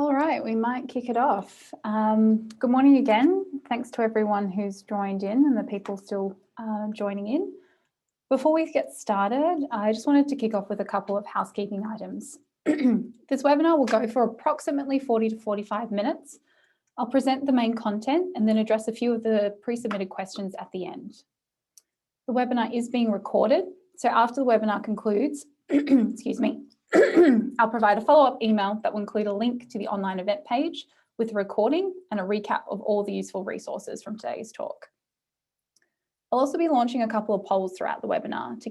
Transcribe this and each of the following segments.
All right, we might kick it off. Good morning again. Thanks to everyone who's joined in and the people still joining in. Before we get started, I just wanted to kick off with a couple of housekeeping items. This webinar will go for approximately 40 to 45 minutes. I'll present the main content and then address a few of the pre-submitted questions at the end. The webinar is being recorded, so after the webinar concludes, excuse me, I'll provide a follow-up email that will include a link to the online event page with a recording and a recap of all the useful resources from today's talk. I'll also be launching a couple of polls throughout the webinar to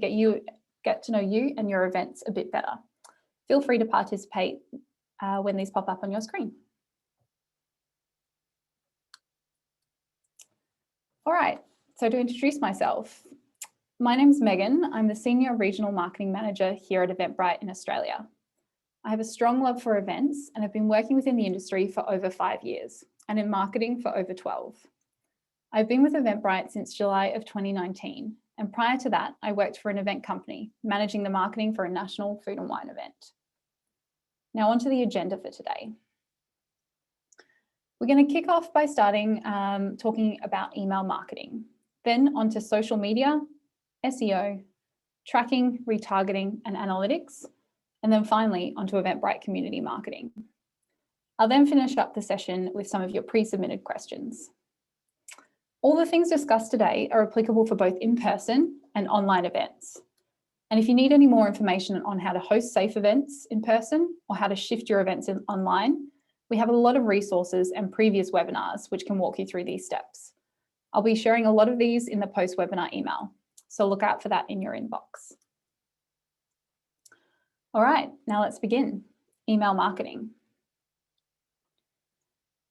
get to know you and your events a bit better. Feel free to participate when these pop up on your screen. All right, so to introduce myself, my name's Megan. I'm the Senior Regional Marketing Manager here at Eventbrite in Australia. I have a strong love for events and have been working within the industry for over 5 years and in marketing for over 12. I've been with Eventbrite since July of 2019, and prior to that, I worked for an event company, managing the marketing for a national food and wine event. Now onto the agenda for today. We're going to kick off by starting talking about email marketing, then onto social media, SEO, tracking, retargeting, and analytics, and then finally onto Eventbrite community marketing. I'll then finish up the session with some of your pre-submitted questions. All the things discussed today are applicable for both in-person and online events. And if you need any more information on how to host safe events in person or how to shift your events online, we have a lot of resources and previous webinars which can walk you through these steps. I'll be sharing a lot of these in the post-webinar email, so look out for that in your inbox. All right, now let's begin. Email marketing.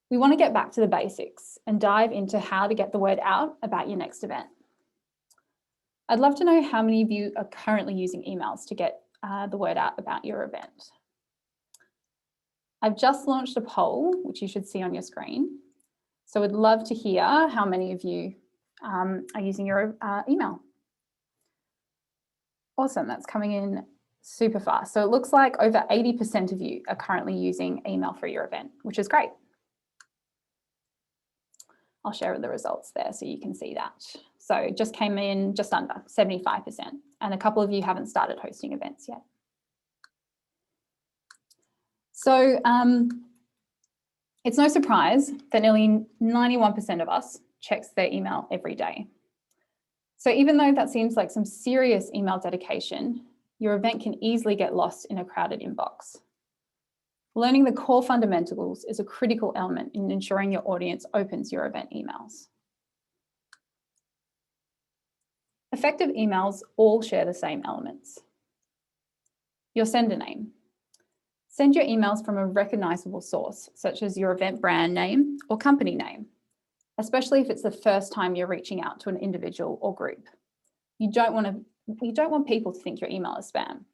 We want to get back to the basics and dive into how to get the word out about your next event. I'd love to know how many of you are currently using emails to get the word out about your event. I've just launched a poll, which you should see on your screen. So I'd love to hear how many of you are using your email. Awesome, that's coming in super fast. So it looks like over 80% of you are currently using email for your event, which is great. I'll share the results there so you can see that. So it just came in just under 75%, and a couple of you haven't started hosting events yet. So it's no surprise that nearly 91% of us checks their email every day. So even though that seems like some serious email dedication, your event can easily get lost in a crowded inbox. Learning the core fundamentals is a critical element in ensuring your audience opens your event emails. Effective emails all share the same elements. Your sender name. Send your emails from a recognizable source, such as your event brand name or company name, especially if it's the first time you're reaching out to an individual or group. You don't want people to think your email is spam.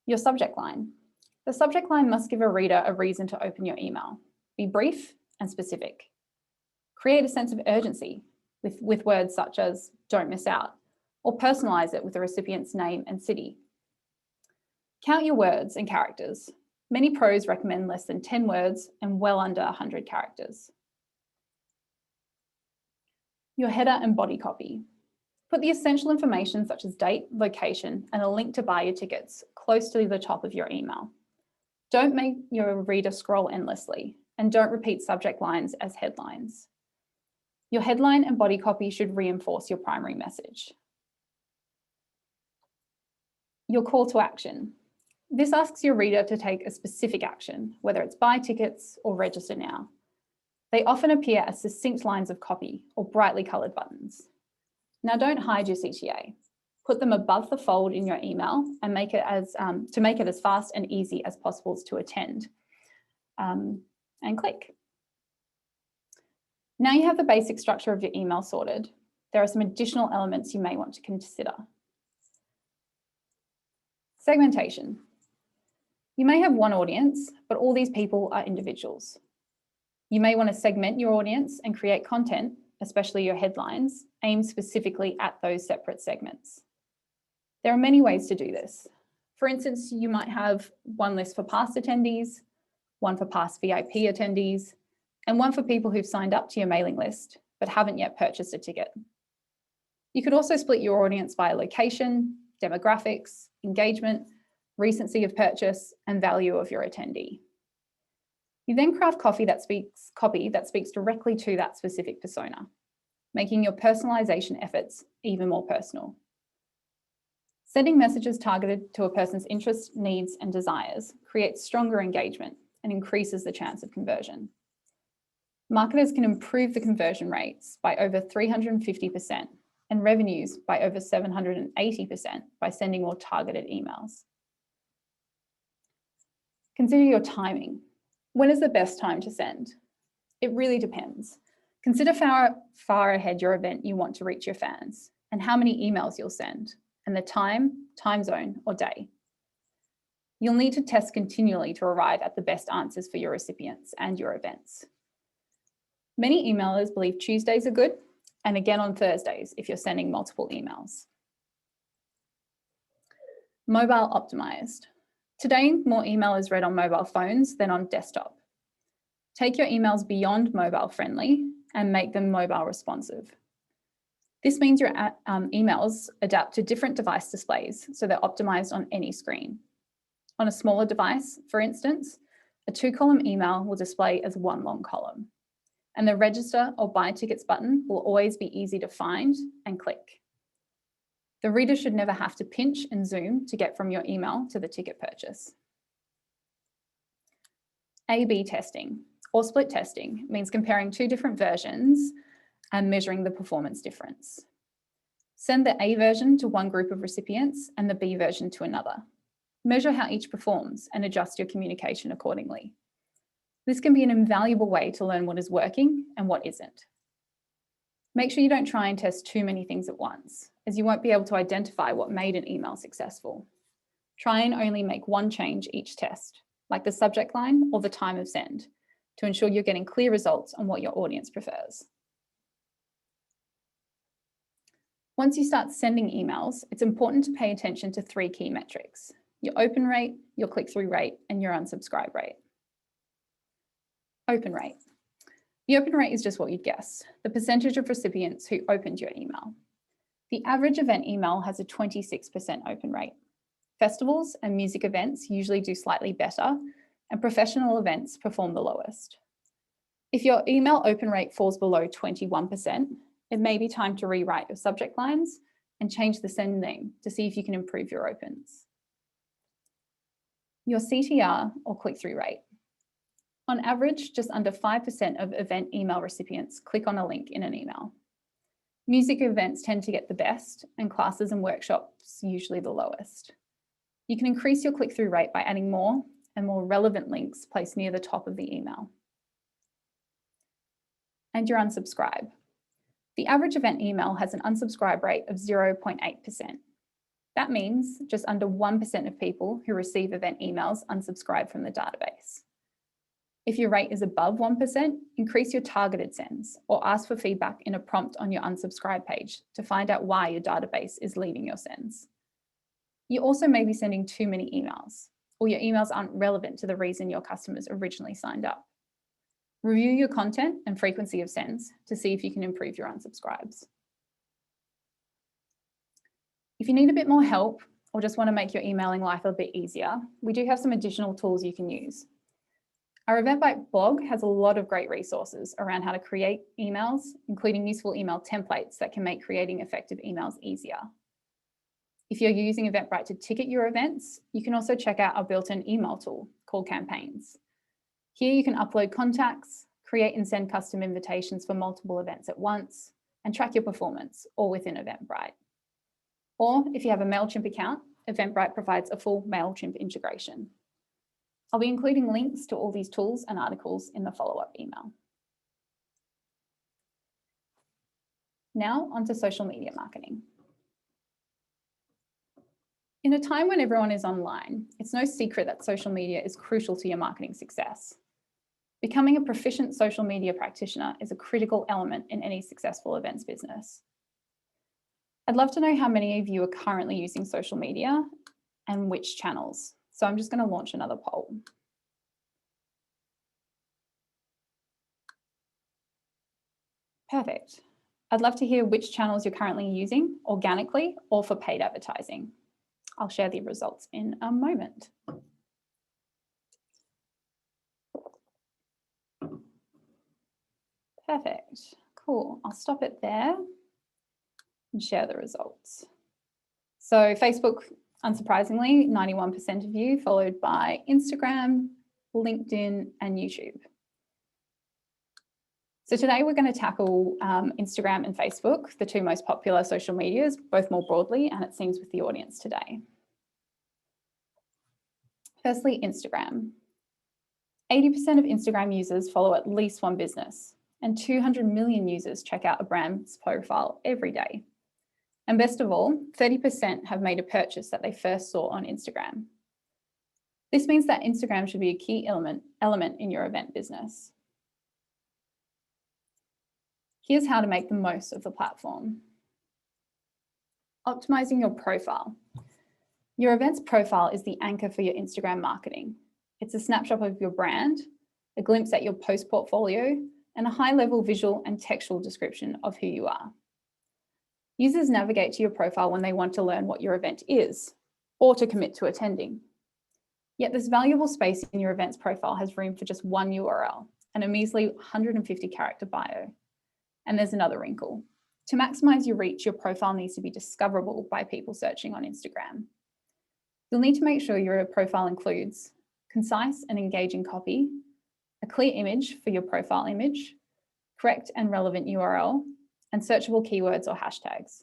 Your subject line. The subject line must give a reader a reason to open your email. Be brief and specific. Create a sense of urgency with words such as "don't miss out," or personalize it with the recipient's name and city. Count your words and characters. Many pros recommend less than 10 words and well under 100 characters. Your header and body copy. Put the essential information such as date, location, and a link to buy your tickets close to the top of your email. Don't make your reader scroll endlessly, and don't repeat subject lines as headlines. Your headline and body copy should reinforce your primary message. Your call to action. This asks your reader to take a specific action, whether it's buy tickets or register now. They often appear as succinct lines of copy or brightly coloured buttons. Now don't hide your CTA. Put them above the fold in your email and make it as fast and easy as possible to attend. And click. Now you have the basic structure of your email sorted. There are some additional elements you may want to consider. Segmentation. You may have one audience, but all these people are individuals. You may want to segment your audience and create content, especially your headlines, aimed specifically at those separate segments. There are many ways to do this. For instance, you might have one list for past attendees, one for past VIP attendees, and one for people who've signed up to your mailing list but haven't yet purchased a ticket. You could also split your audience by location, demographics, engagement, recency of purchase, and value of your attendee. You then craft copy that speaks directly to that specific persona, making your personalization efforts even more personal. Sending messages targeted to a person's interests, needs, and desires creates stronger engagement and increases the chance of conversion. Marketers can improve the conversion rates by over 350% and revenues by over 780% by sending more targeted emails. Consider your timing. When is the best time to send? It really depends. Consider far ahead your event you want to reach your fans and how many emails you'll send, and the time zone, or day. You'll need to test continually to arrive at the best answers for your recipients and your events. Many emailers believe Tuesdays are good, and again on Thursdays if you're sending multiple emails. Mobile optimized. Today, more email is read on mobile phones than on desktop. Take your emails beyond mobile friendly and make them mobile responsive. This means your emails adapt to different device displays, so they're optimized on any screen. On a smaller device, for instance, a 2-column email will display as one long column, and the register or buy tickets button will always be easy to find and click. The reader should never have to pinch and zoom to get from your email to the ticket purchase. A/B testing or split testing means comparing two different versions and measuring the performance difference. Send the A version to one group of recipients and the B version to another. Measure how each performs and adjust your communication accordingly. This can be an invaluable way to learn what is working and what isn't. Make sure you don't try and test too many things at once, as you won't be able to identify what made an email successful. Try and only make one change each test, like the subject line or the time of send, to ensure you're getting clear results on what your audience prefers. Once you start sending emails, it's important to pay attention to 3 key metrics: your open rate, your click-through rate, and your unsubscribe rate. Open rate. The open rate is just what you'd guess, the percentage of recipients who opened your email. The average event email has a 26% open rate. Festivals and music events usually do slightly better, and professional events perform the lowest. If your email open rate falls below 21%, it may be time to rewrite your subject lines and change the send name to see if you can improve your opens. Your CTR, or click-through rate. On average, just under 5% of event email recipients click on a link in an email. Music events tend to get the best, and classes and workshops usually the lowest. You can increase your click-through rate by adding more and more relevant links placed near the top of the email. And your unsubscribe. The average event email has an unsubscribe rate of 0.8%. That means just under 1% of people who receive event emails unsubscribe from the database. If your rate is above 1%, increase your targeted sends or ask for feedback in a prompt on your unsubscribe page to find out why your database is leaving your sends. You also may be sending too many emails, or your emails aren't relevant to the reason your customers originally signed up. Review your content and frequency of sends to see if you can improve your unsubscribes. If you need a bit more help or just want to make your emailing life a bit easier, we do have some additional tools you can use. Our Eventbrite blog has a lot of great resources around how to create emails, including useful email templates that can make creating effective emails easier. If you're using Eventbrite to ticket your events, you can also check out our built-in email tool called Campaigns. Here you can upload contacts, create and send custom invitations for multiple events at once, and track your performance, all within Eventbrite. Or if you have a MailChimp account, Eventbrite provides a full MailChimp integration. I'll be including links to all these tools and articles in the follow-up email. Now onto social media marketing. In a time when everyone is online, it's no secret that social media is crucial to your marketing success. Becoming a proficient social media practitioner is a critical element in any successful events business. I'd love to know how many of you are currently using social media and which channels. So I'm just going to launch another poll. Perfect. I'd love to hear which channels you're currently using organically or for paid advertising. I'll share the results in a moment. Perfect. Cool. I'll stop it there and share the results. So Facebook, unsurprisingly, 91% of you, followed by Instagram, LinkedIn, and YouTube. So today we're going to tackle Instagram and Facebook, the two most popular social medias, both more broadly, and it seems with the audience today. Firstly, Instagram. 80% of Instagram users follow at least one business, and 200 million users check out a brand's profile every day. And best of all, 30% have made a purchase that they first saw on Instagram. This means that Instagram should be a key element in your event business. Here's how to make the most of the platform. Optimizing your profile. Your event's profile is the anchor for your Instagram marketing. It's a snapshot of your brand, a glimpse at your post portfolio, and a high-level visual and textual description of who you are. Users navigate to your profile when they want to learn what your event is or to commit to attending. Yet this valuable space in your event's profile has room for just one URL and a measly 150-character bio. And there's another wrinkle. To maximize your reach, your profile needs to be discoverable by people searching on Instagram. You'll need to make sure your profile includes concise and engaging copy, a clear image for your profile image, correct and relevant URL, and searchable keywords or hashtags.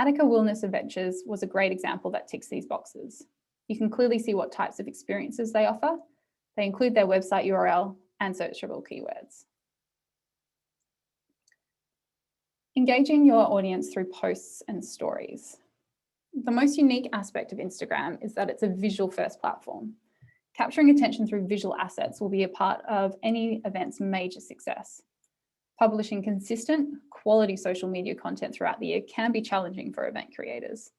Attica Wellness Adventures was a great example that ticks these boxes. You can clearly see what types of experiences they offer. They include their website URL and searchable keywords. Engaging your audience through posts and stories. The most unique aspect of Instagram is that it's a visual-first platform. Capturing attention through visual assets will be a part of any event's major success. Publishing consistent, quality social media content throughout the year can be challenging for event creators.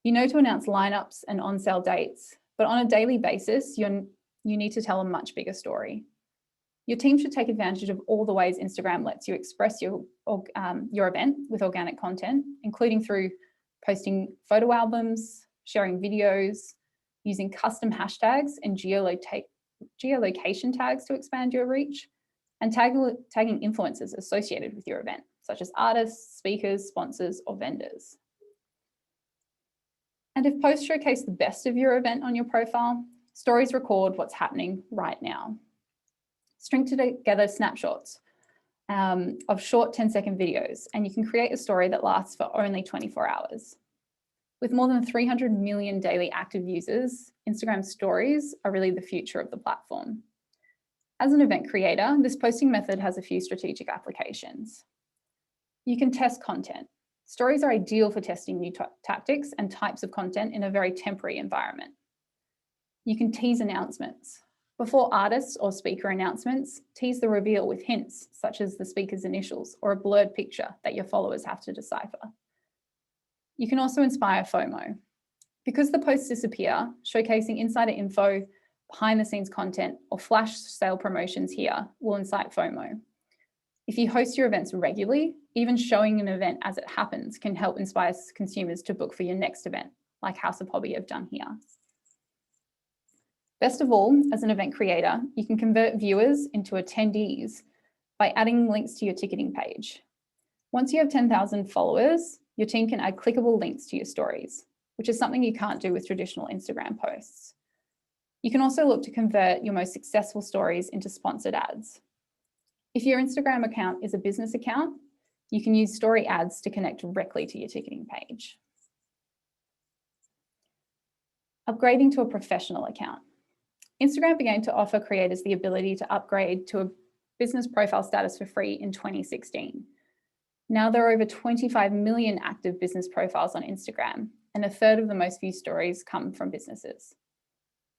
You know to announce lineups and on-sale dates, but on a daily basis, you need to tell a much bigger story. Your team should take advantage of all the ways Instagram lets you express your event with organic content, including through posting photo albums, sharing videos, using custom hashtags and geolocation tags to expand your reach, and tagging influencers associated with your event, such as artists, speakers, sponsors, or vendors. And if posts showcase the best of your event on your profile, stories record what's happening right now. String together snapshots of short 10-second videos, and you can create a story that lasts for only 24 hours. With more than 300 million daily active users, Instagram stories are really the future of the platform. As an event creator, this posting method has a few strategic applications. You can test content. Stories are ideal for testing new tactics and types of content in a very temporary environment. You can tease announcements. Before artists or speaker announcements, tease the reveal with hints, such as the speaker's initials or a blurred picture that your followers have to decipher. You can also inspire FOMO. Because the posts disappear, showcasing insider info, behind the scenes content, or flash sale promotions here will incite FOMO. If you host your events regularly, even showing an event as it happens can help inspire consumers to book for your next event, like House of Hobby have done here. Best of all, as an event creator, you can convert viewers into attendees by adding links to your ticketing page. Once you have 10,000 followers, your team can add clickable links to your stories, which is something you can't do with traditional Instagram posts. You can also look to convert your most successful stories into sponsored ads. If your Instagram account is a business account, you can use story ads to connect directly to your ticketing page. Upgrading to a professional account. Instagram began to offer creators the ability to upgrade to a business profile status for free in 2016. Now there are over 25 million active business profiles on Instagram, and a third of the most viewed stories come from businesses.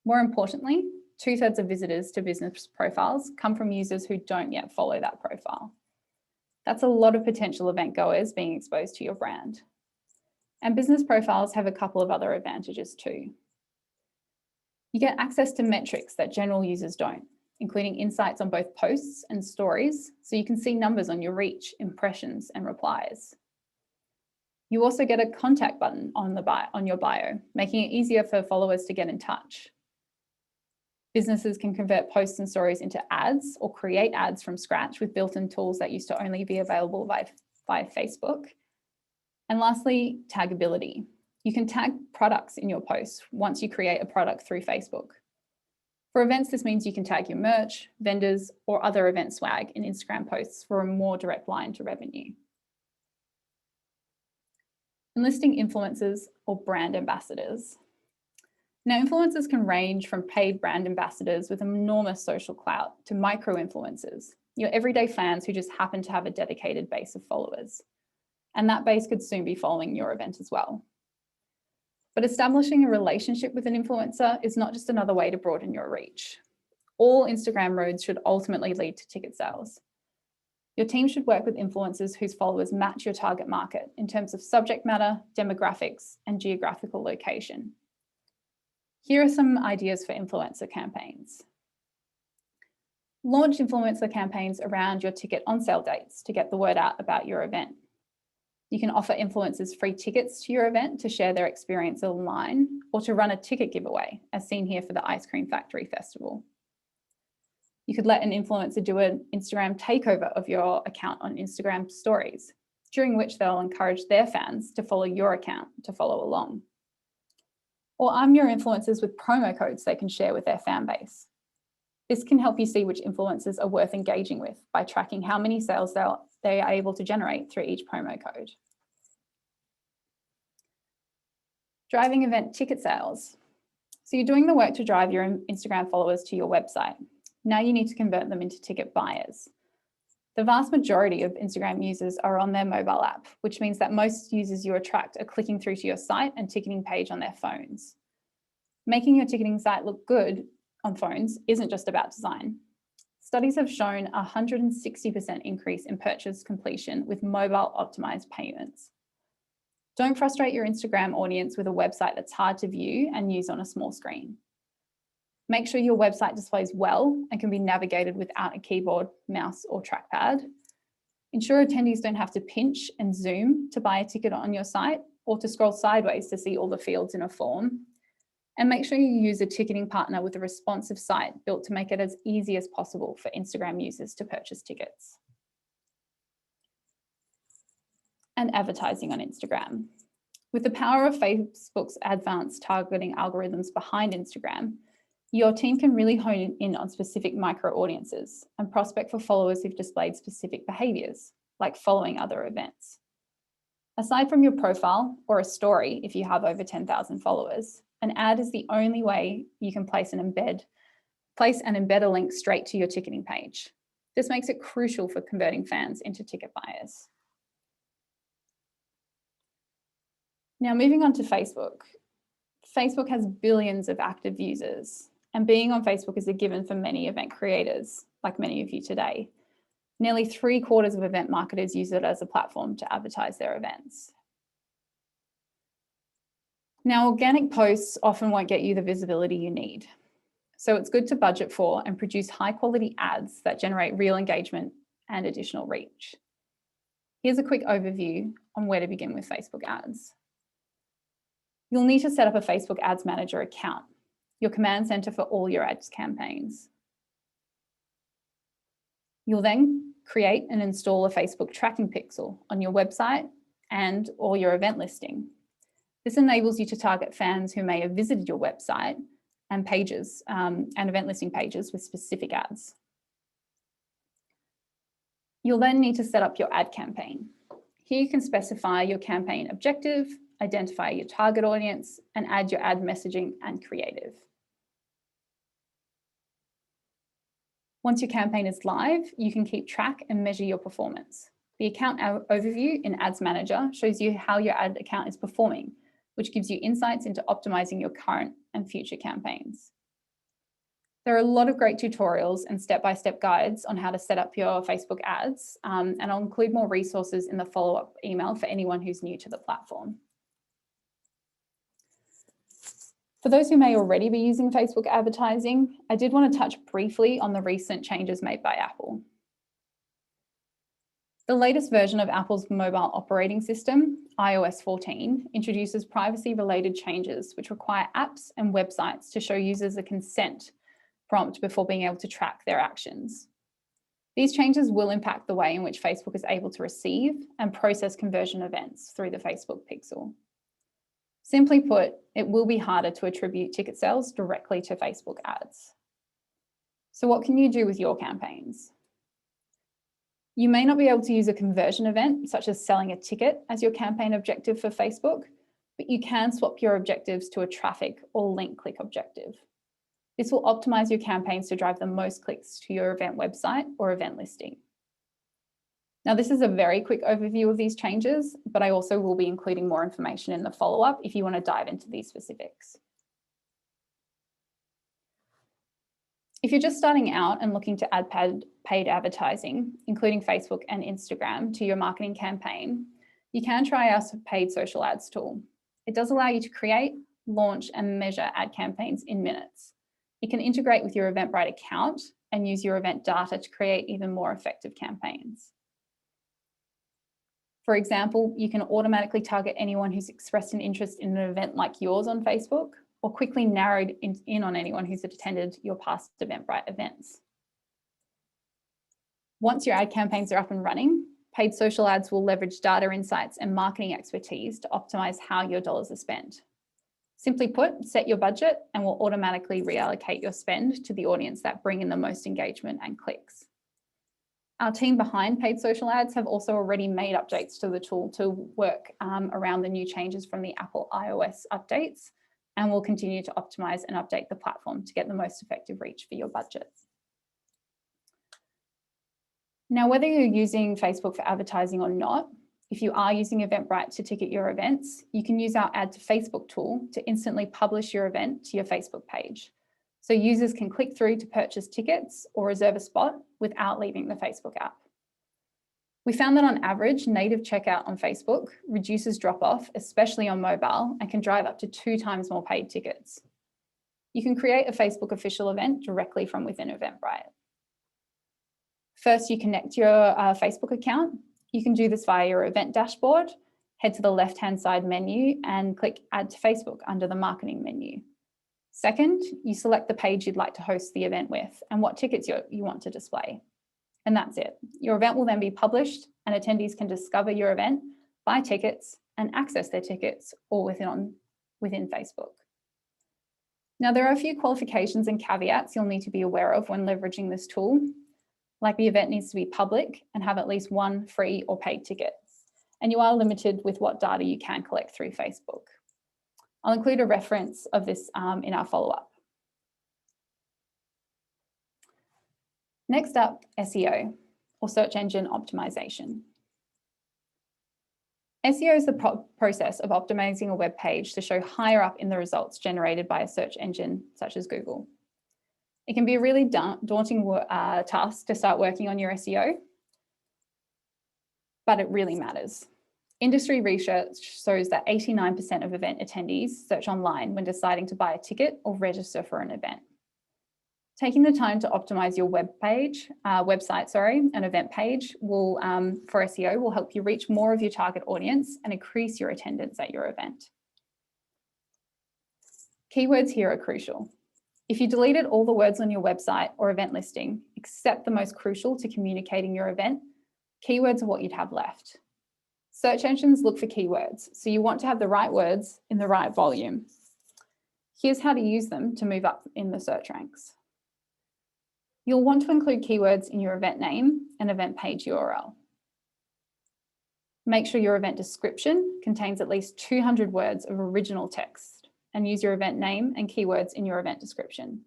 More importantly, 2/3 of visitors to business profiles come from users who don't yet follow that profile. That's a lot of potential event goers being exposed to your brand. And business profiles have a couple of other advantages too. You get access to metrics that general users don't, including insights on both posts and stories, so you can see numbers on your reach, impressions, and replies. You also get a contact button on your bio, making it easier for followers to get in touch. Businesses can convert posts and stories into ads or create ads from scratch with built-in tools that used to only be available via Facebook. And lastly, taggability. You can tag products in your posts once you create a product through Facebook. For events, this means you can tag your merch, vendors, or other event swag in Instagram posts for a more direct line to revenue. Enlisting influencers or brand ambassadors. Now, influencers can range from paid brand ambassadors with enormous social clout to micro-influencers, your everyday fans who just happen to have a dedicated base of followers. And that base could soon be following your event as well. But establishing a relationship with an influencer is not just another way to broaden your reach. All Instagram roads should ultimately lead to ticket sales. Your team should work with influencers whose followers match your target market in terms of subject matter, demographics, and geographical location. Here are some ideas for influencer campaigns. Launch influencer campaigns around your ticket on sale dates to get the word out about your event. You can offer influencers free tickets to your event to share their experience online or to run a ticket giveaway, as seen here for the Ice Cream Factory Festival. You could let an influencer do an Instagram takeover of your account on Instagram stories, during which they'll encourage their fans to follow your account to follow along. Or arm your influencers with promo codes they can share with their fan base. This can help you see which influencers are worth engaging with by tracking how many sales they are able to generate through each promo code. Driving event ticket sales. So you're doing the work to drive your Instagram followers to your website. Now you need to convert them into ticket buyers. The vast majority of Instagram users are on their mobile app, which means that most users you attract are clicking through to your site and ticketing page on their phones. Making your ticketing site look good on phones isn't just about design. Studies have shown a 160% increase in purchase completion with mobile optimized payments. Don't frustrate your Instagram audience with a website that's hard to view and use on a small screen. Make sure your website displays well and can be navigated without a keyboard, mouse, or trackpad. Ensure attendees don't have to pinch and zoom to buy a ticket on your site or to scroll sideways to see all the fields in a form. And make sure you use a ticketing partner with a responsive site built to make it as easy as possible for Instagram users to purchase tickets. And advertising on Instagram. With the power of Facebook's advanced targeting algorithms behind Instagram, your team can really hone in on specific micro audiences and prospect for followers who've displayed specific behaviors, like following other events. Aside from your profile or a story, if you have over 10,000 followers, an ad is the only way you can place and embed a link straight to your ticketing page. This makes it crucial for converting fans into ticket buyers. Now, moving on to Facebook. Facebook has billions of active users, and being on Facebook is a given for many event creators, like many of you today. Nearly 3/4 of event marketers use it as a platform to advertise their events. Now, organic posts often won't get you the visibility you need. So it's good to budget for and produce high quality ads that generate real engagement and additional reach. Here's a quick overview on where to begin with Facebook ads. You'll need to set up a Facebook Ads Manager account, your command center for all your ads campaigns. You'll then create and install a Facebook tracking pixel on your website and or your event listing. This enables you to target fans who may have visited your website and pages and event listing pages with specific ads. You'll then need to set up your ad campaign. Here you can specify your campaign objective, identify your target audience, and add your ad messaging and creative. Once your campaign is live, you can keep track and measure your performance. The account overview in Ads Manager shows you how your ad account is performing, which gives you insights into optimizing your current and future campaigns. There are a lot of great tutorials and step-by-step guides on how to set up your Facebook ads, and I'll include more resources in the follow-up email for anyone who's new to the platform. For those who may already be using Facebook advertising, I did want to touch briefly on the recent changes made by Apple. The latest version of Apple's mobile operating system, iOS 14, introduces privacy-related changes which require apps and websites to show users a consent prompt before being able to track their actions. These changes will impact the way in which Facebook is able to receive and process conversion events through the Facebook pixel. Simply put, it will be harder to attribute ticket sales directly to Facebook ads. So what can you do with your campaigns? You may not be able to use a conversion event, such as selling a ticket, as your campaign objective for Facebook, but you can swap your objectives to a traffic or link click objective. This will optimize your campaigns to drive the most clicks to your event website or event listing. Now, this is a very quick overview of these changes, but I also will be including more information in the follow-up if you want to dive into these specifics. If you're just starting out and looking to add paid advertising, including Facebook and Instagram, to your marketing campaign, you can try our paid social ads tool. It does allow you to create, launch, and measure ad campaigns in minutes. It can integrate with your Eventbrite account and use your event data to create even more effective campaigns. For example, you can automatically target anyone who's expressed an interest in an event like yours on Facebook, or quickly narrow in on anyone who's attended your past Eventbrite events. Once your ad campaigns are up and running, paid social ads will leverage data insights and marketing expertise to optimize how your dollars are spent. Simply put, set your budget and we'll automatically reallocate your spend to the audience that bring in the most engagement and clicks. Our team behind paid social ads have also already made updates to the tool to work around the new changes from the Apple iOS updates, and we'll continue to optimize and update the platform to get the most effective reach for your budget. Now, whether you're using Facebook for advertising or not, if you are using Eventbrite to ticket your events, you can use our Add to Facebook tool to instantly publish your event to your Facebook page. So users can click through to purchase tickets or reserve a spot without leaving the Facebook app. We found that on average, native checkout on Facebook reduces drop-off, especially on mobile, and can drive up to 2 times more paid tickets. You can create a Facebook official event directly from within Eventbrite. First, you connect your Facebook account. You can do this via your event dashboard, head to the left-hand side menu and click Add to Facebook under the marketing menu. Second, you select the page you'd like to host the event with and what tickets you want to display. And that's it. Your event will then be published and attendees can discover your event, buy tickets and access their tickets all within Facebook. Now, there are a few qualifications and caveats you'll need to be aware of when leveraging this tool, like the event needs to be public and have at least one free or paid ticket. And you are limited with what data you can collect through Facebook. I'll include a reference of this in our follow-up. Next up, SEO, or search engine optimization. SEO is the process of optimizing a web page to show higher up in the results generated by a search engine such as Google. It can be a really daunting task to start working on your SEO, but it really matters. Industry research shows that 89% of event attendees search online when deciding to buy a ticket or register for an event. Taking the time to optimize your website, an event page for SEO will help you reach more of your target audience and increase your attendance at your event. Keywords here are crucial. If you deleted all the words on your website or event listing, except the most crucial to communicating your event, keywords are what you'd have left. Search engines look for keywords, so you want to have the right words in the right volume. Here's how to use them to move up in the search ranks. You'll want to include keywords in your event name and event page URL. Make sure your event description contains at least 200 words of original text and use your event name and keywords in your event description.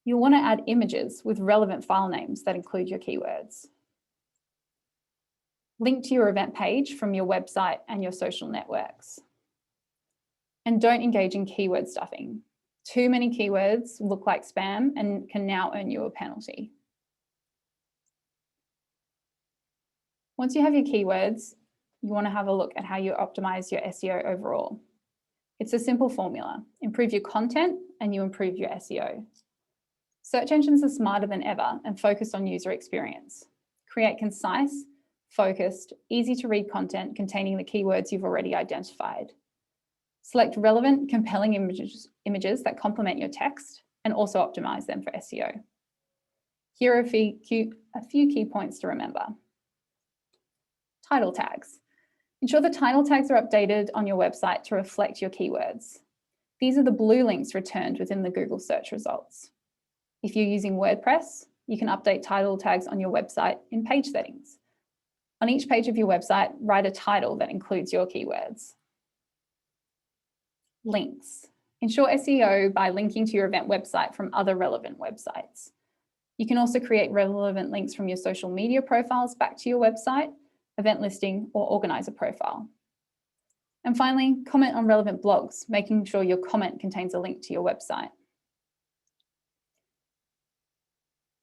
You'll want to add images with relevant file names that include your keywords. Link to your event page from your website and your social networks. And don't engage in keyword stuffing. Too many keywords look like spam and can now earn you a penalty. Once you have your keywords, you want to have a look at how you optimize your SEO overall. It's a simple formula. Improve your content and you improve your SEO. Search engines are smarter than ever and focused on user experience. Create concise, focused, easy to read content containing the keywords you've already identified. Select relevant, compelling images that complement your text and also optimize them for SEO. Here are a few key points to remember. Title tags. Ensure the title tags are updated on your website to reflect your keywords. These are the blue links returned within the Google search results. If you're using WordPress, you can update title tags on your website in page settings. On each page of your website, write a title that includes your keywords. Links. Ensure SEO by linking to your event website from other relevant websites. You can also create relevant links from your social media profiles back to your website, event listing, or organizer profile. And finally, comment on relevant blogs, making sure your comment contains a link to your website.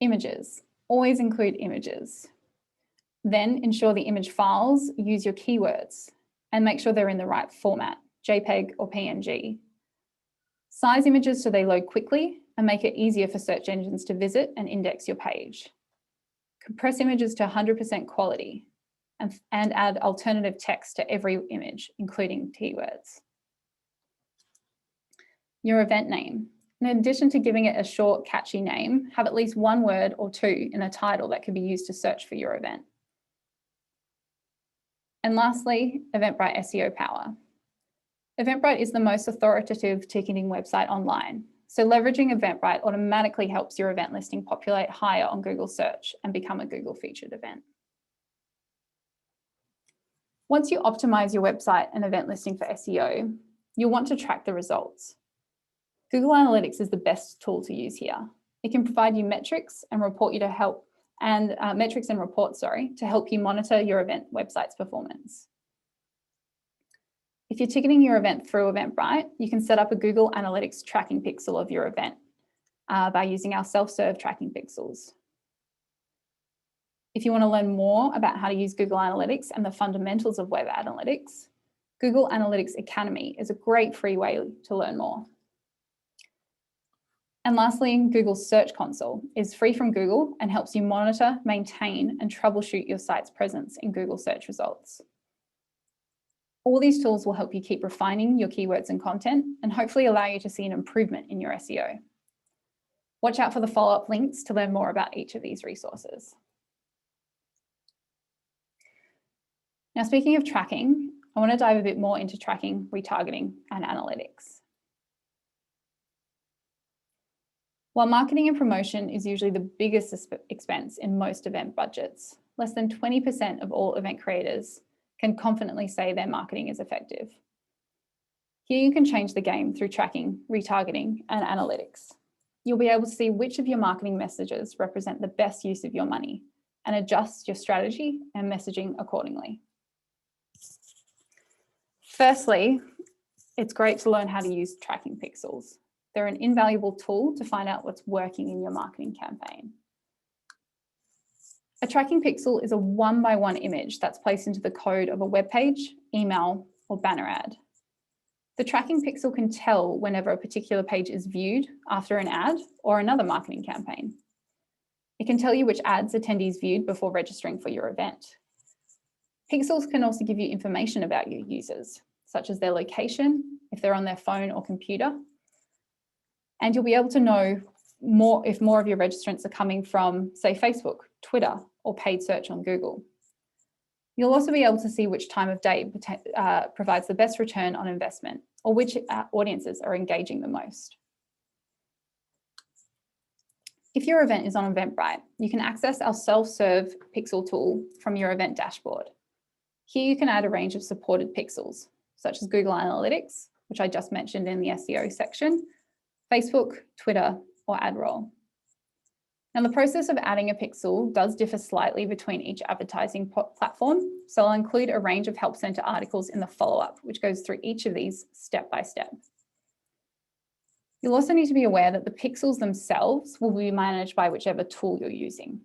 Images. Always include images. Then ensure the image files use your keywords and make sure they're in the right format, JPEG or PNG. Size images so they load quickly and make it easier for search engines to visit and index your page. Compress images to 100% quality and add alternative text to every image, including keywords. Your event name. In addition to giving it a short, catchy name, have at least one word or two in a title that can be used to search for your event. And lastly, Eventbrite SEO power. Eventbrite is the most authoritative ticketing website online. So leveraging Eventbrite automatically helps your event listing populate higher on Google search and become a Google featured event. Once you optimize your website and event listing for SEO, you'll want to track the results. Google Analytics is the best tool to use here. It can provide you metrics and reports to help you monitor your event website's performance. If you're ticketing your event through Eventbrite, you can set up a Google Analytics tracking pixel of your event by using our self-serve tracking pixels. If you want to learn more about how to use Google Analytics and the fundamentals of web analytics, Google Analytics Academy is a great free way to learn more. And lastly, Google's Search Console is free from Google and helps you monitor, maintain, and troubleshoot your site's presence in Google search results. All these tools will help you keep refining your keywords and content and hopefully allow you to see an improvement in your SEO. Watch out for the follow-up links to learn more about each of these resources. Now, speaking of tracking, I want to dive a bit more into tracking, retargeting, and analytics. While marketing and promotion is usually the biggest expense in most event budgets, less than 20% of all event creators can confidently say their marketing is effective. Here you can change the game through tracking, retargeting, and analytics. You'll be able to see which of your marketing messages represent the best use of your money and adjust your strategy and messaging accordingly. Firstly, it's great to learn how to use tracking pixels. They're an invaluable tool to find out what's working in your marketing campaign. A tracking pixel is a one-by-one image that's placed into the code of a web page, email, or banner ad. The tracking pixel can tell whenever a particular page is viewed after an ad or another marketing campaign. It can tell you which ads attendees viewed before registering for your event. Pixels can also give you information about your users, such as their location, if they're on their phone or computer, and you'll be able to know if more of your registrants are coming from, say, Facebook, Twitter, or paid search on Google. You'll also be able to see which time of day provides the best return on investment or which audiences are engaging the most. If your event is on Eventbrite, you can access our self-serve pixel tool from your event dashboard. Here you can add a range of supported pixels, such as Google Analytics, which I just mentioned in the SEO section, Facebook, Twitter, or AdRoll. Now, the process of adding a pixel does differ slightly between each advertising platform, so I'll include a range of Help Center articles in the follow-up, which goes through each of these step by step. You'll also need to be aware that the pixels themselves will be managed by whichever tool you're using.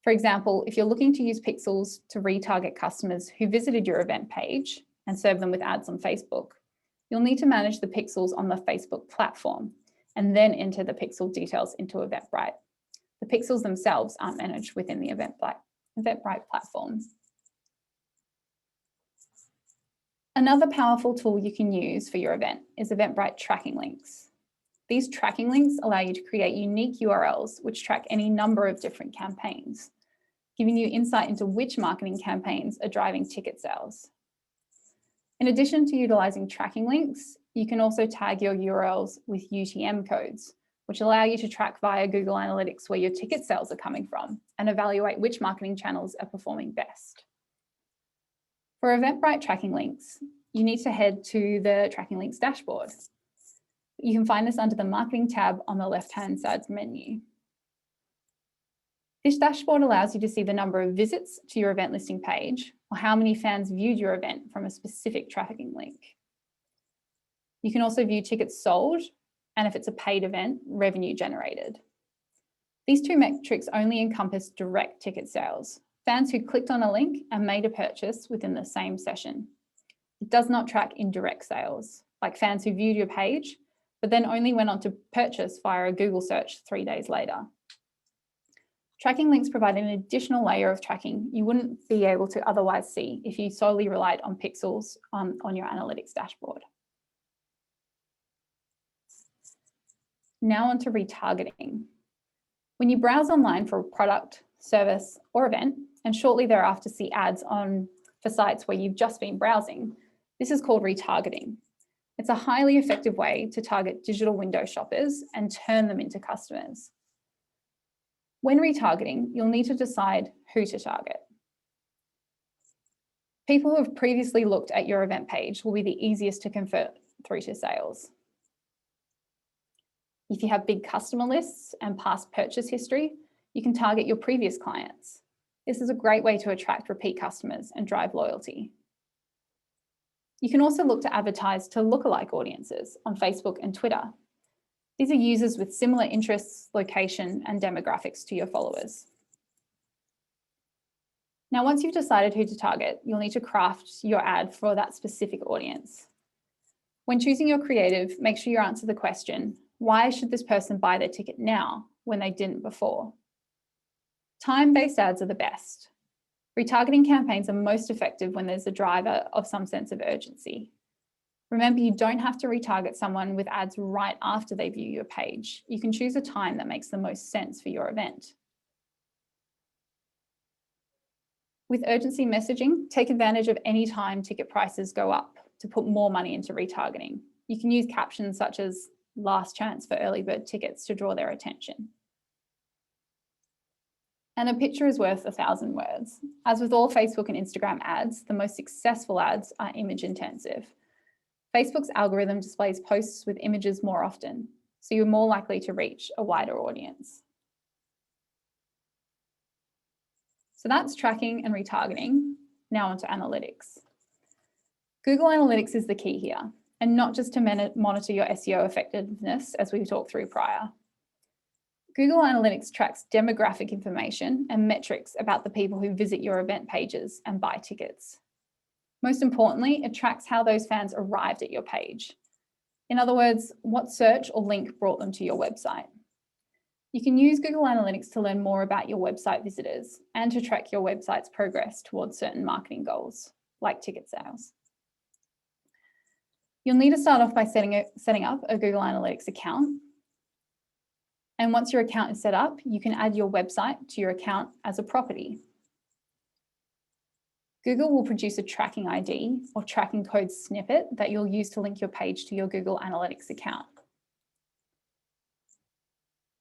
For example, if you're looking to use pixels to retarget customers who visited your event page and serve them with ads on Facebook, you'll need to manage the pixels on the Facebook platform and then enter the pixel details into Eventbrite. The pixels themselves aren't managed within the Eventbrite platform. Another powerful tool you can use for your event is Eventbrite tracking links. These tracking links allow you to create unique URLs which track any number of different campaigns, giving you insight into which marketing campaigns are driving ticket sales. In addition to utilizing tracking links, you can also tag your URLs with UTM codes, which allow you to track via Google Analytics where your ticket sales are coming from and evaluate which marketing channels are performing best. For Eventbrite tracking links, you need to head to the tracking links dashboard. You can find this under the marketing tab on the left-hand side menu. This dashboard allows you to see the number of visits to your event listing page or how many fans viewed your event from a specific tracking link. You can also view tickets sold and, if it's a paid event, revenue generated. These two metrics only encompass direct ticket sales, fans who clicked on a link and made a purchase within the same session. It does not track indirect sales, like fans who viewed your page, but then only went on to purchase via a Google search 3 days later. Tracking links provide an additional layer of tracking you wouldn't be able to otherwise see if you solely relied on pixels on your analytics dashboard. Now on to retargeting. When you browse online for a product, service, or event, and shortly thereafter see ads for sites where you've just been browsing, this is called retargeting. It's a highly effective way to target digital window shoppers and turn them into customers. When retargeting, you'll need to decide who to target. People who have previously looked at your event page will be the easiest to convert through to sales. If you have big customer lists and past purchase history, you can target your previous clients. This is a great way to attract repeat customers and drive loyalty. You can also look to advertise to lookalike audiences on Facebook and Twitter. These are users with similar interests, location, and demographics to your followers. Now, once you've decided who to target, you'll need to craft your ad for that specific audience. When choosing your creative, make sure you answer the question, why should this person buy their ticket now when they didn't before? Time-based ads are the best. Retargeting campaigns are most effective when there's a driver of some sense of urgency. Remember, you don't have to retarget someone with ads right after they view your page. You can choose a time that makes the most sense for your event. With urgency messaging, take advantage of any time ticket prices go up to put more money into retargeting. You can use captions such as "last chance for early bird tickets" to draw their attention. And a picture is worth 1,000 words. As with all Facebook and Instagram ads, the most successful ads are image intensive. Facebook's algorithm displays posts with images more often, so you're more likely to reach a wider audience. So that's tracking and retargeting. Now onto analytics. Google Analytics is the key here, and not just to monitor your SEO effectiveness, as we talked through prior. Google Analytics tracks demographic information and metrics about the people who visit your event pages and buy tickets. Most importantly, it tracks how those fans arrived at your page. In other words, what search or link brought them to your website. You can use Google Analytics to learn more about your website visitors and to track your website's progress towards certain marketing goals, like ticket sales. You'll need to start off by setting up a Google Analytics account. And once your account is set up, you can add your website to your account as a property. Google will produce a tracking ID or tracking code snippet that you'll use to link your page to your Google Analytics account.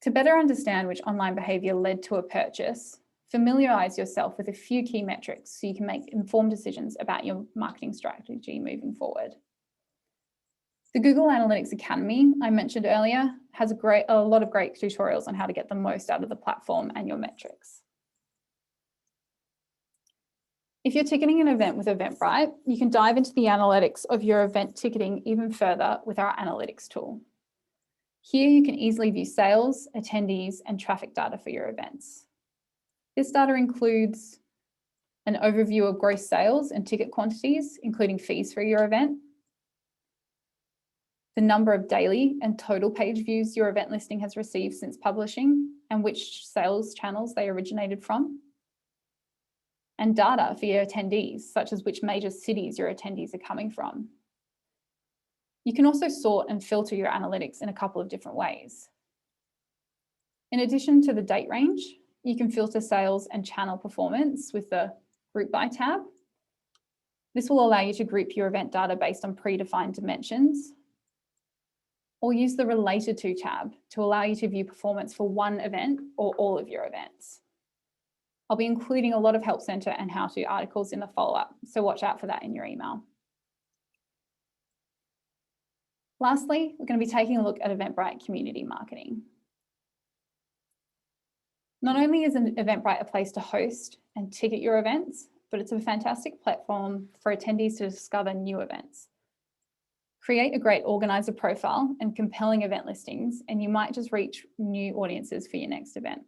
To better understand which online behavior led to a purchase, familiarize yourself with a few key metrics so you can make informed decisions about your marketing strategy moving forward. The Google Analytics Academy I mentioned earlier has a lot of great tutorials on how to get the most out of the platform and your metrics. If you're ticketing an event with Eventbrite, you can dive into the analytics of your event ticketing even further with our analytics tool. Here you can easily view sales, attendees, and traffic data for your events. This data includes an overview of gross sales and ticket quantities, including fees for your event, the number of daily and total page views your event listing has received since publishing, and which sales channels they originated from, and data for your attendees, such as which major cities your attendees are coming from. You can also sort and filter your analytics in a couple of different ways. In addition to the date range, you can filter sales and channel performance with the Group By tab. This will allow you to group your event data based on predefined dimensions, or use the Related To tab to allow you to view performance for one event or all of your events. I'll be including a lot of Help Center and how-to articles in the follow-up, so watch out for that in your email. Lastly, we're going to be taking a look at Eventbrite community marketing. Not only is Eventbrite a place to host and ticket your events, but it's a fantastic platform for attendees to discover new events. Create a great organizer profile and compelling event listings, and you might just reach new audiences for your next event.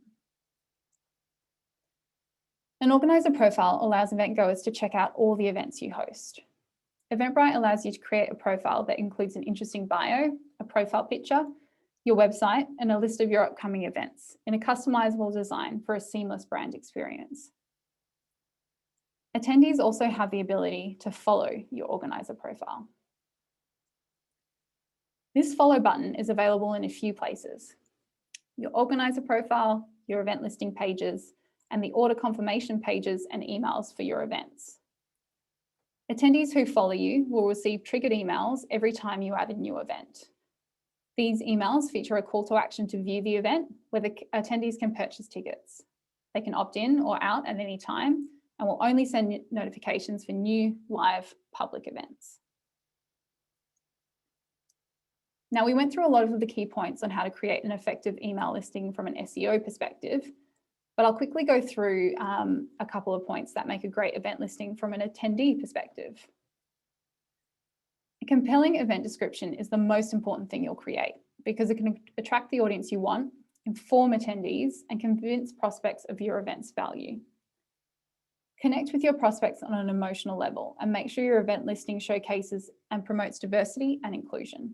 An organizer profile allows event goers to check out all the events you host. Eventbrite allows you to create a profile that includes an interesting bio, a profile picture, your website, and a list of your upcoming events in a customizable design for a seamless brand experience. Attendees also have the ability to follow your organizer profile. This follow button is available in a few places: your organizer profile, your event listing pages, and the order confirmation pages and emails for your events. Attendees who follow you will receive triggered emails every time you add a new event. These emails feature a call to action to view the event, where the attendees can purchase tickets. They can opt in or out at any time, and will only send notifications for new live public events. Now, we went through a lot of the key points on how to create an effective email listing from an SEO perspective, but I'll quickly go through a couple of points that make a great event listing from an attendee perspective. A compelling event description is the most important thing you'll create, because it can attract the audience you want, inform attendees, and convince prospects of your event's value. Connect with your prospects on an emotional level and make sure your event listing showcases and promotes diversity and inclusion.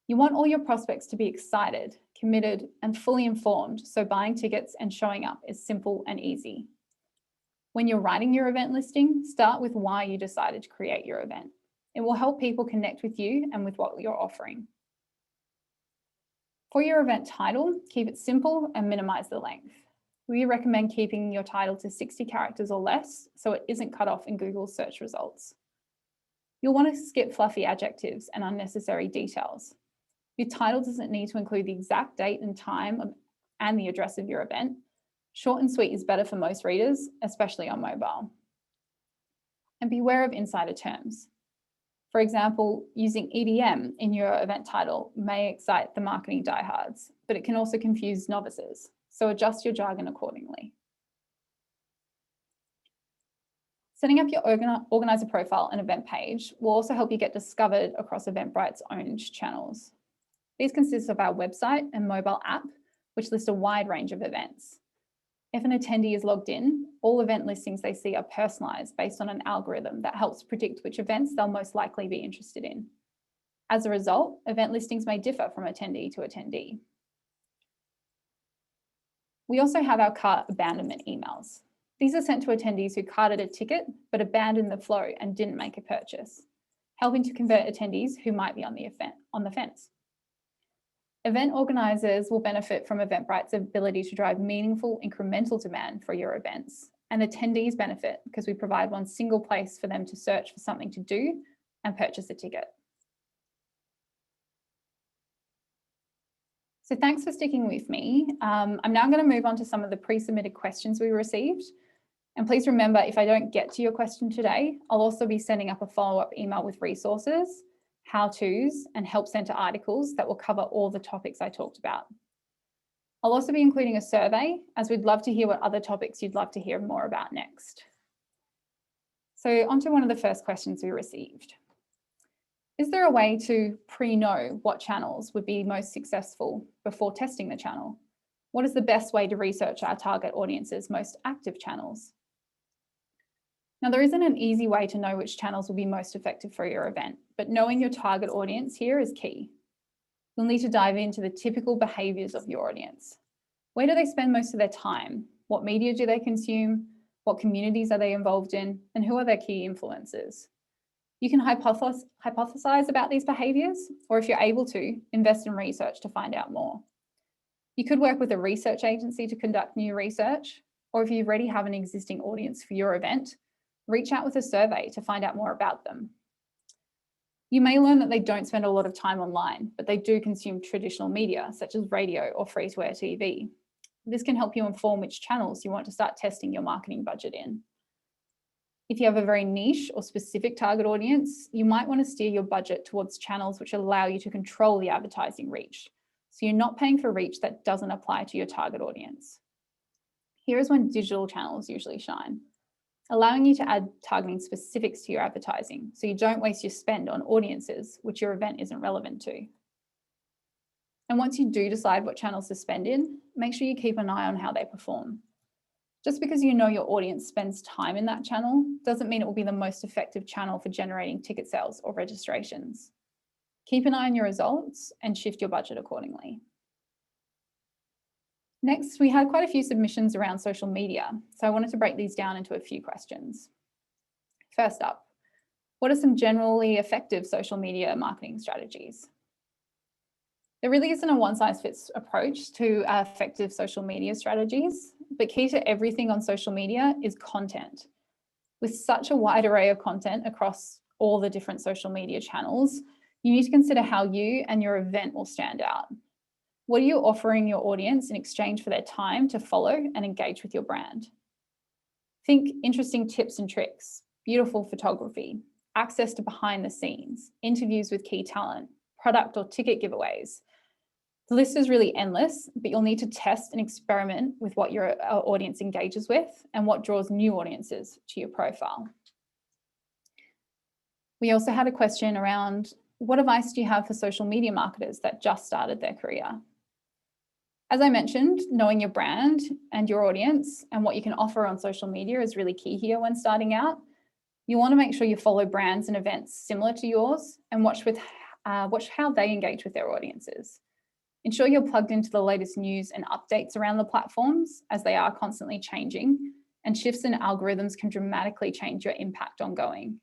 You want all your prospects to be excited, committed, and fully informed, so buying tickets and showing up is simple and easy. When you're writing your event listing, start with why you decided to create your event. It will help people connect with you and with what you're offering. For your event title, keep it simple and minimize the length. We recommend keeping your title to 60 characters or less, so it isn't cut off in Google's search results. You'll want to skip fluffy adjectives and unnecessary details. Your title doesn't need to include the exact date and time and the address of your event. Short and sweet is better for most readers, especially on mobile. And beware of insider terms. For example, using EDM in your event title may excite the marketing diehards, but it can also confuse novices, so adjust your jargon accordingly. Setting up your organizer profile and event page will also help you get discovered across Eventbrite's own channels. These consist of our website and mobile app, which list a wide range of events. If an attendee is logged in, all event listings they see are personalized based on an algorithm that helps predict which events they'll most likely be interested in. As a result, event listings may differ from attendee to attendee. We also have our cart abandonment emails. These are sent to attendees who carted a ticket but abandoned the flow and didn't make a purchase, helping to convert attendees who might be on the fence. Event organisers will benefit from Eventbrite's ability to drive meaningful incremental demand for your events, and attendees benefit because we provide one single place for them to search for something to do and purchase a ticket. So thanks for sticking with me. I'm now going to move on to some of the pre-submitted questions we received. And please remember, if I don't get to your question today, I'll also be sending up a follow-up email with resources, how-tos, and Help Center articles that will cover all the topics I talked about. I'll also be including a survey, as we'd love to hear what other topics you'd love to hear more about next. So on to one of the first questions we received. Is there a way to pre-know what channels would be most successful before testing the channel? What is the best way to research our target audience's most active channels? Now, there isn't an easy way to know which channels will be most effective for your event, but knowing your target audience here is key. You'll need to dive into the typical behaviours of your audience. Where do they spend most of their time? What media do they consume? What communities are they involved in? And who are their key influencers? You can hypothesize about these behaviours, or if you're able to, invest in research to find out more. You could work with a research agency to conduct new research, or if you already have an existing audience for your event, reach out with a survey to find out more about them. You may learn that they don't spend a lot of time online, but they do consume traditional media, such as radio or free-to-air TV. This can help you inform which channels you want to start testing your marketing budget in. If you have a very niche or specific target audience, you might want to steer your budget towards channels which allow you to control the advertising reach. So you're not paying for reach that doesn't apply to your target audience. Here is when digital channels usually shine, allowing you to add targeting specifics to your advertising so you don't waste your spend on audiences which your event isn't relevant to. And once you do decide what channels to spend in, make sure you keep an eye on how they perform. Just because you know your audience spends time in that channel doesn't mean it will be the most effective channel for generating ticket sales or registrations. Keep an eye on your results and shift your budget accordingly. Next, we had quite a few submissions around social media, so I wanted to break these down into a few questions. First up, what are some generally effective social media marketing strategies? There really isn't a one-size-fits approach to effective social media strategies, but key to everything on social media is content. With such a wide array of content across all the different social media channels, you need to consider how you and your event will stand out. What are you offering your audience in exchange for their time to follow and engage with your brand? Think interesting tips and tricks, beautiful photography, access to behind the scenes, interviews with key talent, product or ticket giveaways. The list is really endless, but you'll need to test and experiment with what your audience engages with and what draws new audiences to your profile. We also had a question around what advice do you have for social media marketers that just started their career? As I mentioned, knowing your brand and your audience and what you can offer on social media is really key here when starting out. You want to make sure you follow brands and events similar to yours and watch how they engage with their audiences. Ensure you're plugged into the latest news and updates around the platforms as they are constantly changing, and shifts in algorithms can dramatically change your impact ongoing.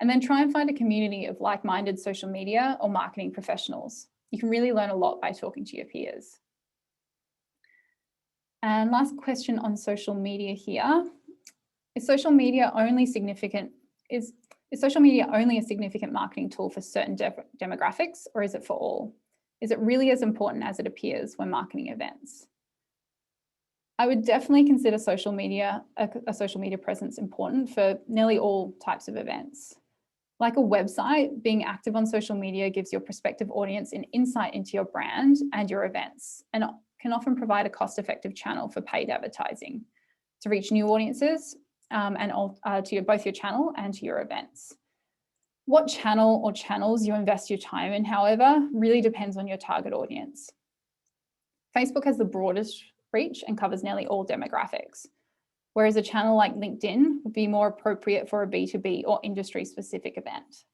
And then try and find a community of like-minded social media or marketing professionals. You can really learn a lot by talking to your peers. And last question on social media here. Is social media only a significant marketing tool for certain demographics, or is it for all? Is it really as important as it appears when marketing events? I would definitely consider a social media presence important for nearly all types of events. Like a website, being active on social media gives your prospective audience an insight into your brand and your events, and can often provide a cost-effective channel for paid advertising to reach new audiences to both your channel and to your events. What channel or channels you invest your time in, however, really depends on your target audience. Facebook has the broadest reach and covers nearly all demographics, whereas a channel like LinkedIn would be more appropriate for a B2B or industry-specific event.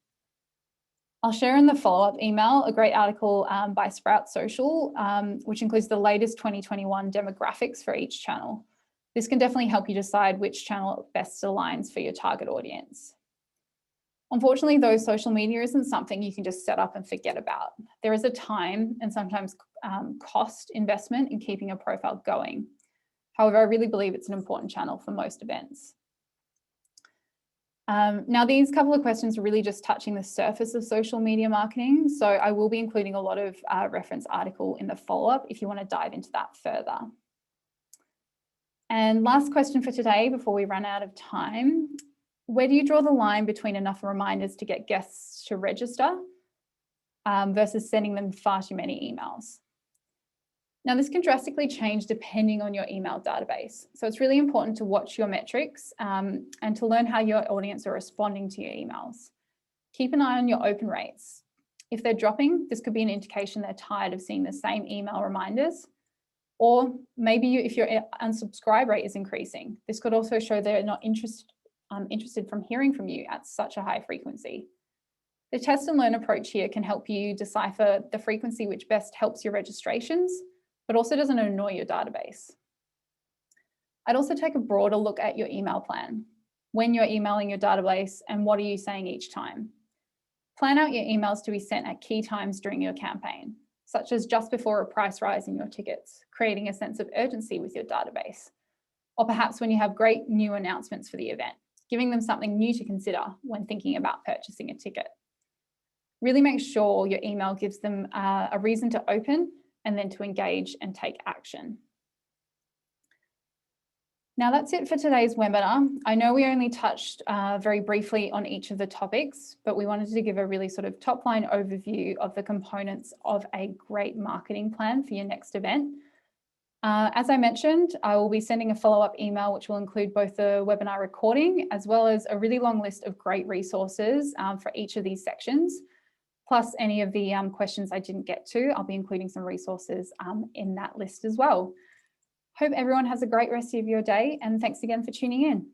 I'll share in the follow-up email a great article by Sprout Social, which includes the latest 2021 demographics for each channel. This can definitely help you decide which channel best aligns for your target audience. Unfortunately, though, social media isn't something you can just set up and forget about. There is a time and sometimes cost investment in keeping a profile going. However, I really believe it's an important channel for most events. Now, these couple of questions are really just touching the surface of social media marketing. So I will be including a lot of reference article in the follow-up if you want to dive into that further. And last question for today before we run out of time. Where do you draw the line between enough reminders to get guests to register versus sending them far too many emails? Now, this can drastically change depending on your email database. So it's really important to watch your metrics and to learn how your audience are responding to your emails. Keep an eye on your open rates. If they're dropping, this could be an indication they're tired of seeing the same email reminders. Or maybe if your unsubscribe rate is increasing, this could also show they're not interested interested from hearing from you at such a high frequency. The test and learn approach here can help you decipher the frequency which best helps your registrations, but also doesn't annoy your database. I'd also take a broader look at your email plan. When you're emailing your database, and what are you saying each time? Plan out your emails to be sent at key times during your campaign, such as just before a price rise in your tickets, creating a sense of urgency with your database. Or perhaps when you have great new announcements for the event, giving them something new to consider when thinking about purchasing a ticket. Really make sure your email gives them a reason to open and then to engage and take action. Now that's it for today's webinar. I know we only touched very briefly on each of the topics, but we wanted to give a really sort of top line overview of the components of a great marketing plan for your next event. As I mentioned, I will be sending a follow-up email, which will include both the webinar recording as well as a really long list of great resources for each of these sections, plus any of the questions I didn't get to. I'll be including some resources in that list as well. Hope everyone has a great rest of your day, and thanks again for tuning in.